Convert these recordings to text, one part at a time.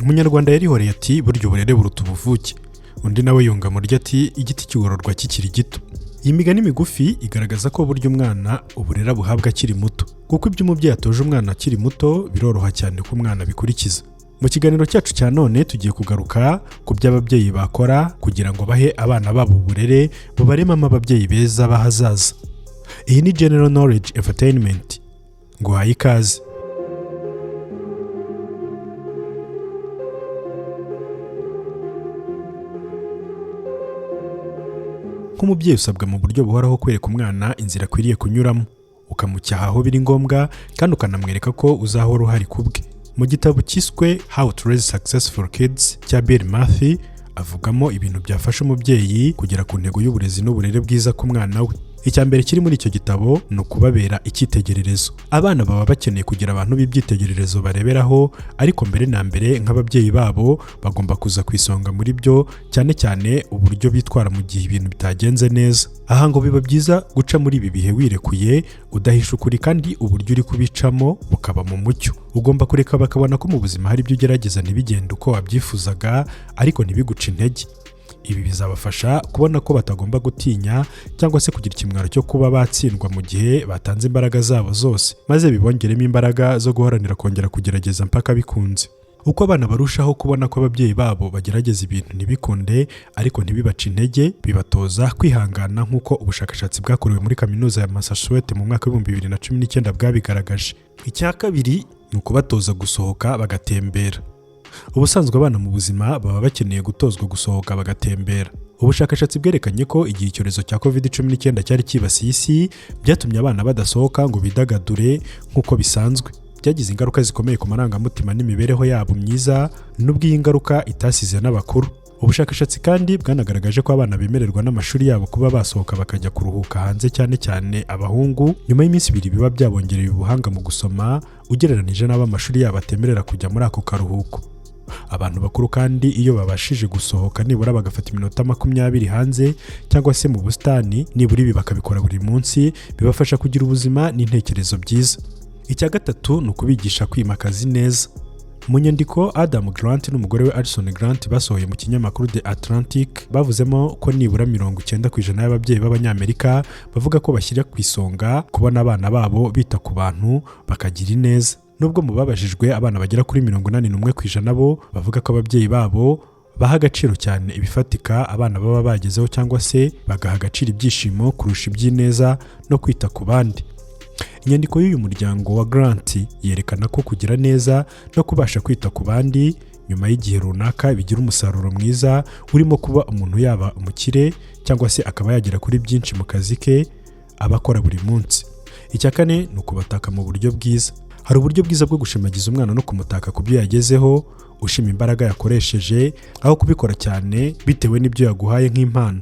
Umunyarwanda yarihoreye ati burya uburere buruta ubuvuke. Undi nawe yunga mu ryo ati igiti kigororwa kikiri gito. Iyi migani migufi igaragaza ko burya umwana uburera buhabwa akiri muto, kuko ibyo umubyeyi atoje umwana akiri muto biroroha cyane ko umwana bikurikiza. Mu kiganiro cyacu cya none tugiye kugaruka ku by'ababyeyi bakora kugira ngo bahe abana babo uburere bubaremamo ababyeyi beza b'ahazaza. Iyi ni General Knowledge Entertainment. Nguhaye ikaze. Nk'umubyeyi usabwa mu buryo buhoraho kwereka umwana inzira akwiriye kunyuramo, ukamucyaha aho biri ngombwa kandi ukanamwereka ko uzahora uhari kubwe. Mu gitabo cyiswe How to Raise Successful Kids cya Bill Murphy avugamo ibintu byafasha umubyeyi kugera ku ntego y'uburezi n'uburere bwiza ku mwana we. Icya mbere kiri muri icyo gitabo ni ukubabera icyitegererezo. Abana baba bakeneye kugira abantu b'ibyitegererezo bareberaho, ariko mbere na mbere nk'ababyeyi babo bagomba kuza ku isonga muri byo, cyane cyane uburyo bitwara mu gihe ibintu bitagenze neza. Aha ngo biba byiza guca muri ibi bihe wirekuye, udahisha ukuri kandi uburyo uri kubicamo bukaba mu mucyo. Ugomba kureka bakabona ko mu buzima hari ibyo ugerageza ntibigende uko wabyifuzaga, ariko ntibiguce intege. Ibi bizabafasha kubona ko batagomba gutinya cyangwa se kugira ikimwaro cyo kuba batsindwa mu gihe batanze imbaraga zabo zose, maze bibongeremo imbaraga zo guharanira kongera kugerageza mpaka bikunze. Uko abana barushaho kubona ko ababyeyi babo bagerageza ibintu ntibikunde ariko ntibibace intege, bibatoza kwihangana nk'uko ubushakashatsi bwakorewe muri kaminuza ya Massachusetts mu mwaka w'ibihumbi 2019 bwabigaragaje. Icya kabiri ni ukubatoza gusohoka bagatembera. Ubusanzwe abana mu buzima baba bakeneye gutozwa gusohoka bagatembera. Ubushakashatsi bwerekanye ko igihe icyorezo cya COVID-19 cyari kibasiye isi, byatumye abana badasohoka ngo bidagadure nk'uko bisanzwe. Byagize ingaruka zikomeye ku marangamutima n'imibereho yabo myiza, nubwo iyi ngaruka itasize n'abakuru. Ubushakashatsi kandi bwanagaragaje ko abana bemererwa n'amashuri yabo kuba basohoka bakajya kuruhuka hanze, cyane cyane abahungu, nyuma y'iminsi 2 biba byabongereye ubuhanga mu gusoma ugereranije n'abo amashuri yabo atemerera kujya muri ako karuhuko. Abantu bakuru kandi iyo babashije gusohoka nibura bagafata iminota 20 hanze cyangwa se mu busitani, nibura ibi bakabikora buri munsi, bibafasha kugira ubuzima n'intekerezo byiza. Icya gatatu ni ukubigisha kwimakaza neza. Mu nyandiko Adam Grant n'umugore we Alison Grant basohoye mu kinyamakuru The Atlantic bavuzemo ko nibura 90% y'ababyeyi b'Abanyamerika bavuga ko bashyira ku isonga kubona abana babo bita ku bantu bakagira ineza. Nubwo mu babajijwe abana bagera kuri 81% bo bavuga ko ababyeyi babo baha agaciro cyane ibifatika abana baba bagezeho, cyangwa se bagaha agaciro ibyishimo kurusha iby'ineza no kwita ku bandi. Inyandiko y'uyu muryango wa Grant yerekana ko kugira neza no kubasha kwita ku bandi nyuma y'igihe runaka bigira umusaruro mwiza, urimo kuba umuntu yaba umukire cyangwa se akaba yagera kuri byinshi mu kazi ke abakora buri munsi. Icya kane ni ukubataka mu buryo bwiza. Hari uburyo bwiza bwo gushimagiza umwana no kumutaka ku byo yagezeho, ushima imbaraga yakoresheje aho kubikora cyane bitewe n'ibyo yaguhaye nk'impano.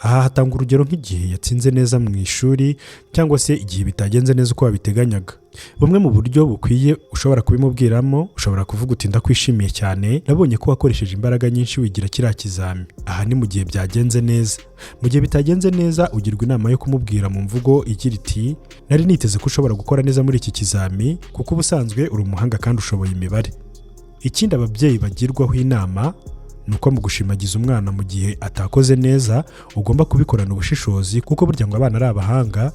Aha hatanga urugero nk'igihe yatsinze neza mu ishuri cyangwa se igihe bitagenze neza uko wabiteganyaga. Bumwe mu buryo bukwiye ushobora kubimubwiramo, ushobora kuvuga uti ndakwishimiye cyane, nabonye ko wakoresheje imbaraga nyinshi wigira kiriya kizami. Aha ni mu gihe byagenze neza. Mu gihe bitagenze neza ugirwa inama yo kumubwira mu mvugo igira iti nari niteze ko ushobora gukora neza muri iki kizami kuko ubusanzwe uri umuhanga kandi ushoboye imibare. Ikindi ababyeyi bagirwaho inama nuko mu gushimagiza umwana mu gihe atakoze neza ugomba kubikorana ubushishozi, kuko burya ngo abana ari abahanga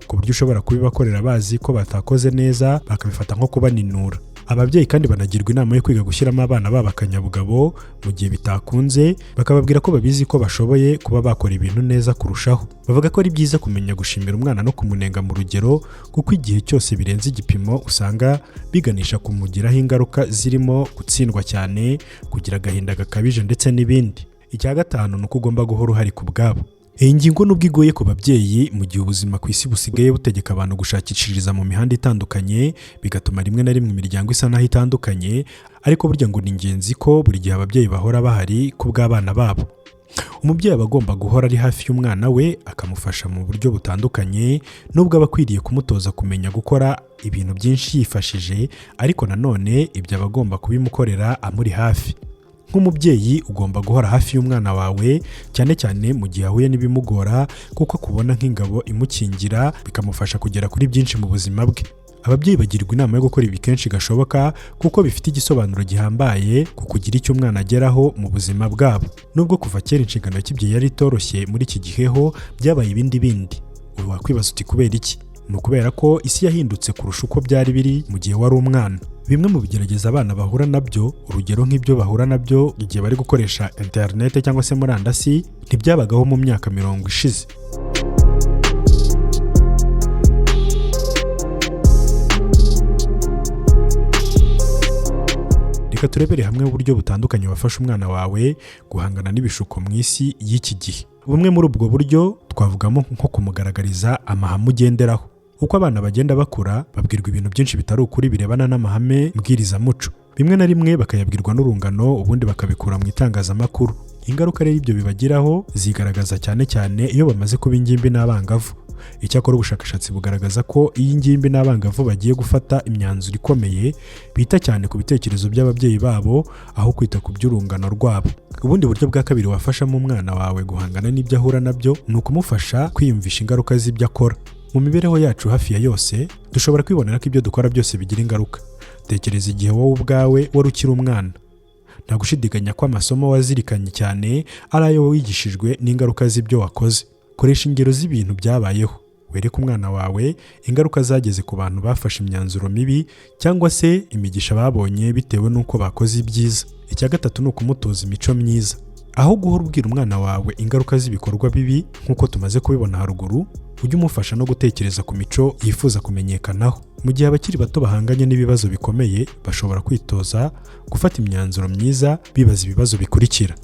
ku buryo ushobora kubibakorera bazi ko batakoze neza bakabifata nko kubaninura. Ababyeyi kandi banagirwa inama yo kwiga gushyiramo abana babo akanyabugabo mu gihe bitakunze, bakababwira ko babizi ko bashoboye kuba bakora ibintu neza kurushaho. Bavuga ko ari byiza kumenya gushimira umwana no kumunenga mu rugero, kuko igihe cyose birenze igipimo usanga biganisha kumugiraho ingaruka zirimo gutsindwa cyane, kugira agahinda gakabije ndetse n'ibindi. Icya gatanu ni uko ugomba guhora uhari ku bwabo. Iyi ngingo nubwo igoye ku babyeyi mu gihe ubuzima ku isi busigaye butegeka abantu gushakishiriza mu mihanda itandukanye, bigatuma rimwe na rimwe imiryango isa naho itandukanye, ariko burya ngo ni ingenzi ko buri gihe ababyeyi bahora bahari ku bw'abana babo. Umubyeyi aba agomba guhora ari hafi y'umwana we akamufasha mu buryo butandukanye, nubwo aba akwiriye kumutoza kumenya gukora ibintu byinshi yifashije, ariko nanone ibyo aba agomba kubimukorera amuri hafi. Nk'umubyeyi ugomba guhora hafi y'umwana wawe, cyane cyane mu gihe ahuye n'ibimugora, kuko akubona nk'ingabo imukingira bikamufasha kugera kuri byinshi mu buzima bwe. Ababyeyi bagirwa inama yo gukora ibi kenshi gashoboka kuko bifite igisobanuro gihambaye ku kugira icyo umwana ageraho mu buzima bwabo. Nubwo kuva kera inshingano ya kibyeyi yari itoroshye, muri iki gihe ho byabaye ibindi bindi. Ubu wakwibaza uti kubera iki? Ni ukubera ko isi yahindutse kurusha uko byari biri mu gihe wari umwana. Bimwe mu bigerageza abana bahura nabyo, urugero nk'ibyo bahura nabyo igihe bari gukoresha interinete cyangwa se murandasi, ntibyabagaho mu myaka 40 ishize. Reka turebere hamwe uburyo butandukanye wafasha umwana wawe guhangana n'ibishuko mu isi y'iki gihe. Bumwe muri ubwo buryo twavugamo nko kumugaragariza amahame ugenderaho. Uko abana bagenda bakura, babwirwa ibintu byinshi bitari ukuri birebana n'amahame mbwirizamuco. Bimwe na rimwe bakayabwirwa n'urungano, ubundi bakabikura mu itangazamakuru. Ingaruka rero ibyo bibagiraho zigaragaza cyane cyane iyo bamaze kuba ingimbi n'abangavu. Icyakora ubushakashatsi bugaragaza ko iyo ingimbi n'abangavu bagiye gufata imyanzuro ikomeye, bita cyane ku bitekerezo by'ababyeyi babo aho kwita ku by'urungano rwabo. Ubundi buryo bwa kabiri wafashamo umwana wawe guhangana n'ibyo ahura nabyo ni ukumufasha kwiyumvisha ingaruka z'ibyo akora. Mu mibereho yacu hafi ya yose dushobora kwibonera ko ibyo dukora byose bigira ingaruka. Tekereza igihe wowe ubwawe wari ukiri umwana. Nta gushidikanya ko amasomo wazirikanye cyane ari ayo wigishijwe n'ingaruka z'ibyo wakoze. Koresha ingero z'ibintu byabayeho. Wereke umwana wawe ingaruka zageze ku bantu bafashe imyanzuro mibi cyangwa se imigisha babonye bitewe n'uko bakoze ibyiza. Icya gatatu ni ukumutoza imico myiza. Aho guhora ubwira umwana wawe ingaruka z'ibikorwa bibi nk'uko tumaze kubibona haruguru, ujye umufasha no gutekereza ku mico yifuza kumenyekanaho. Mu gihe abakiri bato bahanganye n'ibibazo bikomeye, bashobora kwitoza gufata imyanzuro myiza bibaza ibibazo bikurikira: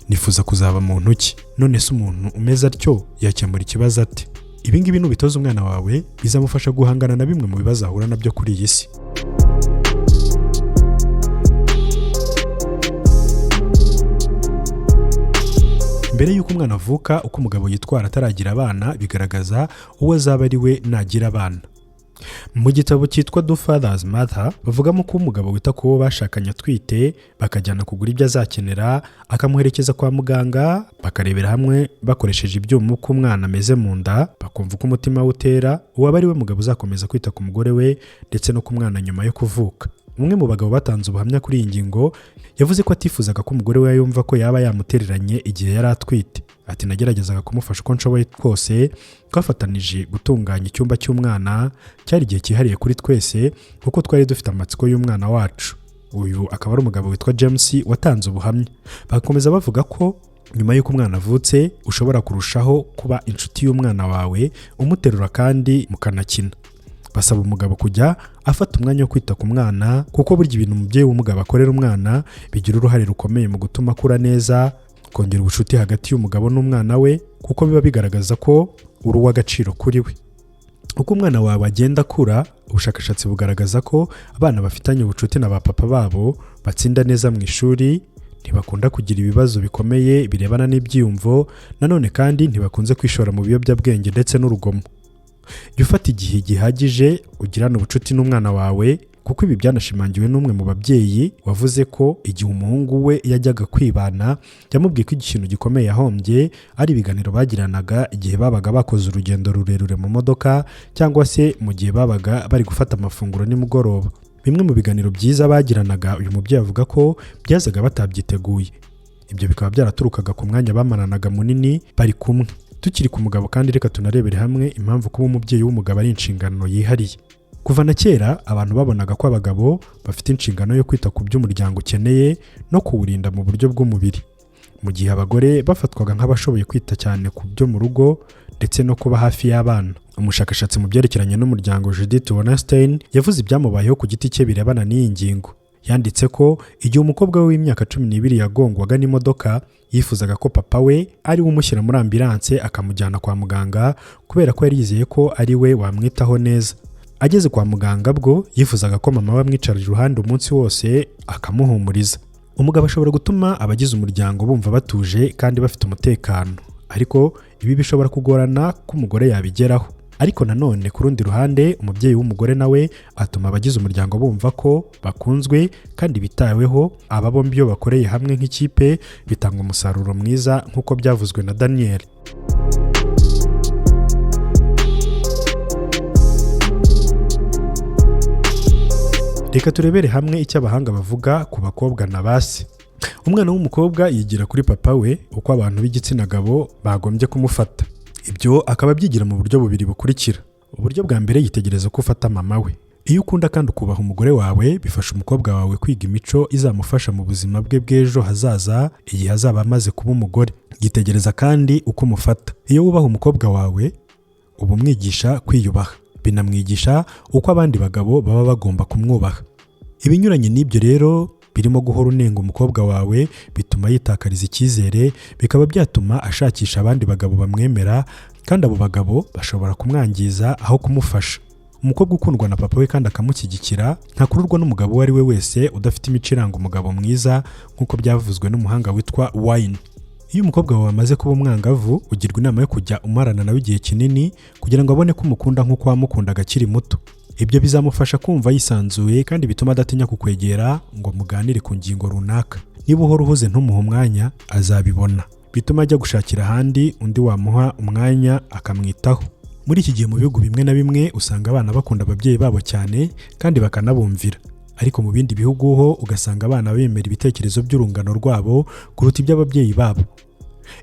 nifuza kuzaba muntu ki? None se umuntu umeze atyo yakemura ikibazo ate? Ibi ngibi nubitoza umwana wawe bizamufasha guhangana na bimwe mu bibazo ahura nabyo kuri iyi si. Mbere y'uko umwana avuka, uko umugabo yitwara ataragira abana bigaragaza uwo azaba ari we nagira abana. Mu gitabo cyitwa The Father's Mother bavugamo ko umugabo wita ku wo bashakanye atwite, bakajyana kugura ibyo azakenera, akamuherekeza kwa muganga, bakarebera hamwe bakoresheje ibyuma uko umwana ameze mu nda, bakumva uko umutima we utera, uwaba ari we mugabo uzakomeza kwita ku mugore we ndetse no ku mwana nyuma yo kuvuka. Umwe mu bagabo batanze ubuhamya kuri iyi ngingo yavuze ko atifuzaga ko umugore we yumva ko yaba yamutereranye igihe yari atwite. Ati, nageragezaga kumufasha uko nshoboye kose, twafatanije gutunganya icyumba cy'umwana. Cyari igihe cyihariye kuri twese kuko twari dufite amatsiko y'umwana wacu. Uyu akaba ari umugabo witwa James watanze ubuhamya. Bakomeza bavuga ko nyuma y'uko umwana avutse ushobora kurushaho kuba inshuti y'umwana wawe, umuterura kandi mukanakina. Basaba umugabo kujya afata umwanya wo kwita ku mwana kuko burya ibintu umubyeyi w'umugabo akorera umwana bigira uruhare rukomeye mu gutuma akura neza, kongera ubucuti hagati y'umugabo n'umwana we kuko biba bigaragaza ko uri uw'agaciro kuri we. Uko umwana wawe agenda akura, ubushakashatsi bugaragaza ko abana bafitanye ubucuti na ba papa babo batsinda neza mu ishuri, ntibakunda kugira ibibazo bikomeye birebana n'ibyiyumvo, nanone kandi ntibakunze kwishora mu biyobyabwenge ndetse n'urugomo. Jya ufata igihe gihagije ugirana ubucuti n'umwana wawe kuko ibi byanashimangiwe n'umwe mu babyeyi wavuze ko igihe umuhungu we yajyaga kwibana yamubwiye ko ikintu gikomeye yahombye ari ibiganiro bagiranaga igihe babaga bakoze urugendo rurerure mu modoka cyangwa se mu gihe babaga bari gufata amafunguro nimugoroba. Bimwe mu biganiro byiza bagiranaga uyu mubyeyi avuga ko byazaga batabyiteguye. Ibyo bikaba byaraturukaga ku mwanya bamaranaga munini bari kumwe. Tukiri ku mugabo kandi reka tunarebere hamwe impamvu kuba umubyeyi w'umugabo ari inshingano yihariye. Kuva na kera abantu babonaga ko abagabo bafite inshingano yo kwita ku by'umuryango ukeneye no kuwurinda mu buryo bw'umubiri, mu gihe abagore bafatwaga nk'abashoboye kwita cyane ku byo mu rugo ndetse no kuba hafi y'abana. Umushakashatsi mu byerekeranye n'umuryango Judith Weinstein yavuze ibyamubayeho ku giti cye birebana n'iyi ngingo. Yanditse ko igihe umukobwa we w'imyaka 12 yagongwaga n'imodoka, yifuzaga ko papa we ari we umushyira muri ambulance akamujyana kwa muganga kubera ko yari yizeye ko ari we wamwitaho neza. Ageze kwa muganga bwo yifuzaga ko mama we amwicara iruhande umunsi wose akamuhumuriza. Umugabo ashobora gutuma abagize umuryango bumva batuje kandi bafite umutekano, ariko ibi bishobora kugorana ko umugore yabigeraho. Ariko nanone ku rundi ruhande umubyeyi w'umugore nawe atuma abagize umuryango bumva ko bakunzwe kandi bitaweho. Aba bombi iyo bakoreye hamwe nk'ikipe bitanga umusaruro mwiza nk'uko byavuzwe na Daniel. Reka turebere hamwe icyo abahanga bavuga ku bakobwa na base. Umwana w'umukobwa yigira kuri papa we uko abantu b'igitsina gabo bagombye kumufata. Ibyo akaba abyigira mu buryo bubiri bukurikira. Uburyo bwa mbere yitegereza ko ufata mama we. Iyo ukunda kandi ukubaha umugore wawe bifasha umukobwa wawe kwiga imico izamufasha mu buzima bwe bw'ejo hazaza igihe azaba amaze kuba umugore. Yitegereza kandi uko umufata. Iyo wubaha umukobwa wawe uba umwigisha kwiyubaha, binamwigisha uko abandi bagabo baba bagomba kumwubaha. Ibinyuranye n'ibyo rero birimo guhora unenga umukobwa wawe bituma yitakariza icyizere, bikaba byatuma ashakisha abandi bagabo bamwemera, kandi abo bagabo bashobora kumwangiza aho kumufasha. Umukobwa ukundwa na papa we kandi akamushyigikira ntakururwa n'umugabo uwo ari we wese udafite imico iranga umugabo mwiza, nk'uko byavuzwe n'umuhanga witwa Wine. Iyo umukobwa wawe amaze kuba umwangavu ugirwa inama yo kujya umarana nawe igihe kinini kugira ngo abone ko umukunda nk'uko wamukundaga akiri muto. Ibyo bizamufasha kumva yisanzuye kandi bituma adatinya kukwegera ngo muganire ku ngingo runaka. Niba uhora uhuze ntumuhe umwanya azabibona, bituma ajya gushakira ahandi undi wamuha umwanya akamwitaho. Muri iki gihe mu bihugu bimwe na bimwe usanga abana bakunda ababyeyi babo cyane kandi bakanabumvira, ariko mu bindi bihugu ho ugasanga abana bemera ibitekerezo by'urungano rwabo kuruta iby'ababyeyi babo.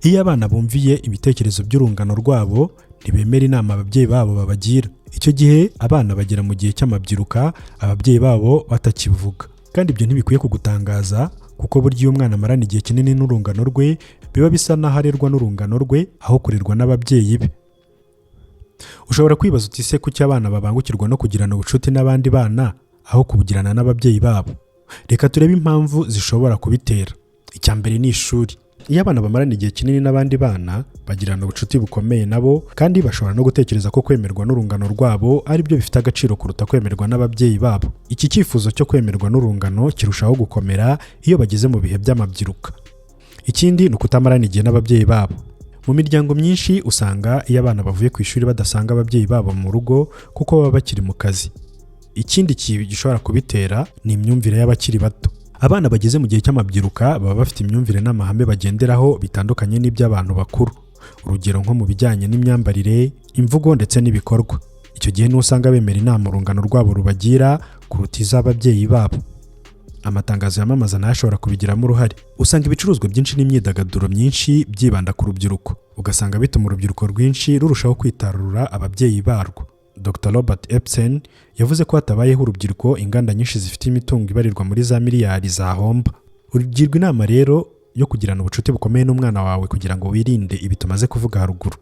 Iyo abana bumviye ibitekerezo by'urungano rwabo ntibemera inama ababyeyi babo babagira. Icyo gihe abana bagera mu gihe cy'amabyiruka ababyeyi babo batakivuga, kandi ibyo ntibikwiye kugutangaza kuko burya iyo umwana amarana igihe kinini n'urungano rwe biba bisa n'aho arerwa n'urungano rwe aho kurerwa n'ababyeyi be. Ushobora kwibaza uti se kuki abana babangukirwa no kugirana ubucuti n'abandi bana aho kubugirana n'ababyeyi babo? Reka turebe impamvu zishobora kubitera. Icya mbere ni ishuri. Iyo abana bamarana igihe kinini n'abandi bana bagirana ubucuti bukomeye nabo, kandi bashobora no gutekereza ko kwemerwa n'urungano rwabo ari byo bifite agaciro kuruta kwemerwa n'ababyeyi babo. Iki cyifuzo cyo kwemerwa n'urungano kirushaho gukomera iyo bageze mu bihe by'amabyiruka. Ikindi ni ukutamarana igihe n'ababyeyi babo. Mu miryango myinshi usanga iyo abana bavuye ku ishuri badasanga ababyeyi babo mu rugo kuko baba bakiri mu kazi. Ikindi gishobora kubitera ni imyumvire y'abakiri bato. Abana bageze mu gihe cy'amabyiruka baba bafite imyumvire n'amahame bagenderaho bitandukanye n'iby'abantu bakuru. Urugero nko mu bijyanye n'imyambarire, imvugo ndetse n'ibikorwa. Icyo gihe niho usanga bemera inama urungano rwabo rubagira kuruta iz'ababyeyi babo. Amatangazo yamamaza nayo ashobora kubigiramo uruhare. Usanga ibicuruzwa byinshi n'imyidagaduro myinshi byibanda ku rubyiruko, ugasanga bituma urubyiruko rwinshi rurushaho kwitarura ababyeyi barwo. Dr. Robert Epstein yavuze ko hatabayeho urubyiruko inganda nyinshi zifite imitungo ibarirwa muri za miliyari zahomba. Urugirwa inama rero yo kugirana ubucuti bukomeye n'umwana wawe kugira ngo wirinde ibi tumaze kuvuga haruguru.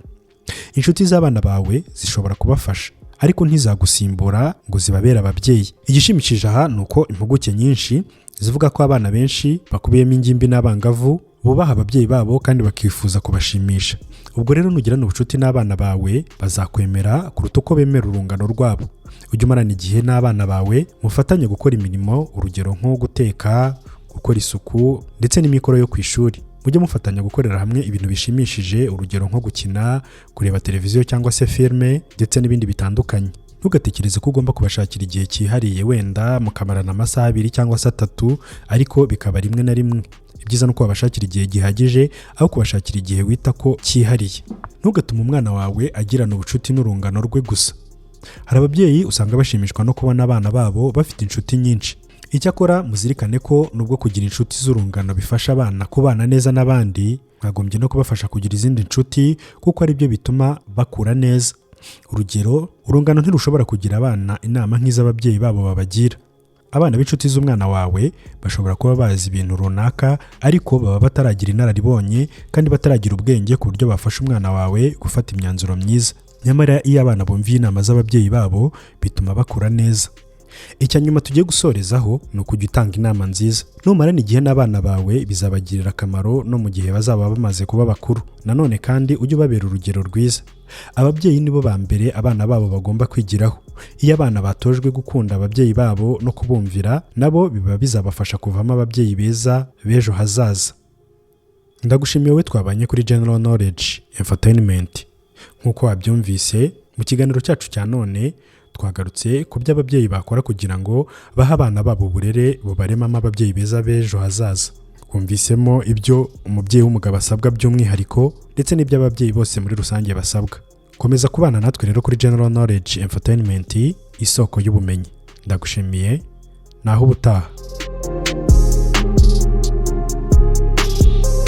Inshuti z'abana bawe zishobora kubafasha, ariko ntizagusimbura ngo zibabere ababyeyi. Igishimishije aha ni uko impuguke nyinshi zivuga ko abana benshi bakubiyemo ingimbi n'abangavu bubaha ababyeyi babo kandi bakifuza kubashimisha. Ubwo rero nugirana ubucuti n'abana bawe bazakwemera kuruta uko bemera urungano rwabo. Ujye umarana igihe n'abana bawe mufatanye gukora imirimo, urugero nko guteka, gukora isuku ndetse n'imikoro yo ku ishuri. Mujye mufatanya gukorera hamwe ibintu bishimishije, urugero nko gukina, kureba televiziyo cyangwa se filme ndetse n'ibindi bitandukanye. Ntugatekereze ko ugomba kubashakira igihe cyihariye, wenda mukamarana amasaha 2 cyangwa se 3, ariko bikaba rimwe na rimwe. Ibyiza nuko wabashakira igihe gihagije aho kubashakira igihe wita ko cyihariye. Ntugatume umwana wawe agirana ubucuti n'urungano rwe gusa. Hari ababyeyi usanga bashimishwa no kubona abana babo bafite inshuti nyinshi. Icyakora muzirikane ko nubwo kugira inshuti z'urungano bifasha abana kubana neza n'abandi, mwagombye no kubafasha kugira izindi inshuti kuko ari byo bituma bakura neza. Urugero, urungano ntirushobora kugira abana inama nk'iz'ababyeyi babo babagira. Abana b'inshuti z'umwana wawe bashobora kuba bazi ibintu runaka, ariko baba bataragira inararibonye kandi bataragira ubwenge ku buryo bafasha umwana wawe gufata imyanzuro myiza. Nyamara iyo abana bumviye inama z'ababyeyi babo bituma bakura neza. Icya nyuma tugiye gusorezaho ni ukujya utanga inama nziza. Numarana igihe n'abana bawe bizabagirira akamaro no mu gihe bazaba bamaze kuba bakuru. Nanone kandi ujye ubabera urugero rwiza. Ababyeyi nibo ba mbere abana babo bagomba kwigiraho. Iyo abana batojwe gukunda ababyeyi babo no kubumvira, nabo biba bizabafasha kuvamo ababyeyi beza b'ejo hazaza. Ndagushimiye wowe twabanye kuri General Knowledge Entertainment. Nk'uko wabyumvise mu kiganiro cyacu cya none, twagarutse ku byo ababyeyi bakora kugira ngo bahe abana babo uburere bubaremamo ababyeyi beza b'ejo hazaza. Twumvisemo ibyo umubyeyi w'umugabo asabwa by'umwihariko ndetse n'ibyo ababyeyi bose muri rusange basabwa. Komeza kubana natwe rero kuri General Knowledge Entertainment, isoko y'ubumenyi. Ndagushimiye, naho ubutaha.